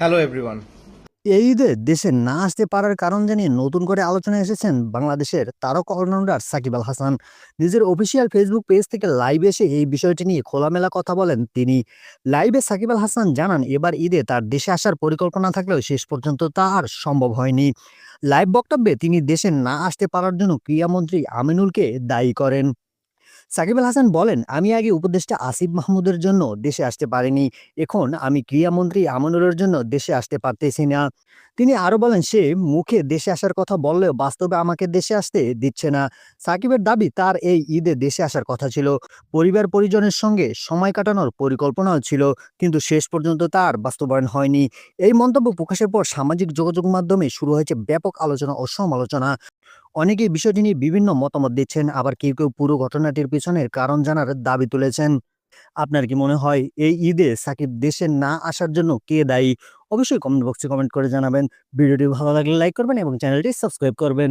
Hello everyone. এই ঈদে দেশে না আসতে পারার কারণ জানিয়ে নতুন করে আলোচনায় এসেছেন বাংলাদেশের তারকা অলরাউন্ডার সাকিব আল হাসান। নিজের অফিসিয়াল ফেসবুক পেজ থেকে লাইভ এসে এই বিষয়টি নিয়ে খোলামেলা কথা বলেন তিনি। লাইভে সাকিব আল হাসান জানান, এবার ঈদে তার দেশে আসার পরিকল্পনা থাকলেও শেষ পর্যন্ত তা আর সম্ভব হয়নি। লাইভ বক্তব্যে তিনি দেশে না আসতে পারার জন্য ক্রীড়ামন্ত্রী আমিনুলকে দায়ী করেন। সাকিব আল হাসান বলেন, আমি আগে উপদেষ্টা আসিফ মাহমুদের জন্য দেশে আসতে পারিনি, এখন আমি ক্রীড়ামন্ত্রী আমিনুলের জন্য দেশে আসতে পারতেছি না। তিনি আরো বলেন, সে মুখে দেশে আসার কথা বললেও বাস্তবে আমাকে দেশে আসতে দিচ্ছে না। সাকিবের দাবি, তার এই ঈদে দেশে আসার কথা ছিল, পরিবার পরিজনের সঙ্গে সময় কাটানোর পরিকল্পনাও ছিল, কিন্তু শেষ পর্যন্ত তার বাস্তবায়ন হয়নি। এই মন্তব্য প্রকাশের পর সামাজিক যোগাযোগ মাধ্যমে শুরু হয়েছে ব্যাপক আলোচনা ও সমালোচনা। অনেকেই বিষয়টি নিয়ে বিভিন্ন মতামত দিচ্ছেন, আবার কেউ কেউ পুরো ঘটনাটির পিছনের কারণ জানার দাবি তুলেছেন। আপনার কি মনে হয় এই ঈদে সাকিব দেশে না আসার জন্য কে দায়ী? অবশ্যই কমেন্ট বক্সে কমেন্ট করে জানাবেন। ভিডিওটি ভালো লাগলে লাইক করবেন এবং চ্যানেলটি সাবস্ক্রাইব করবেন।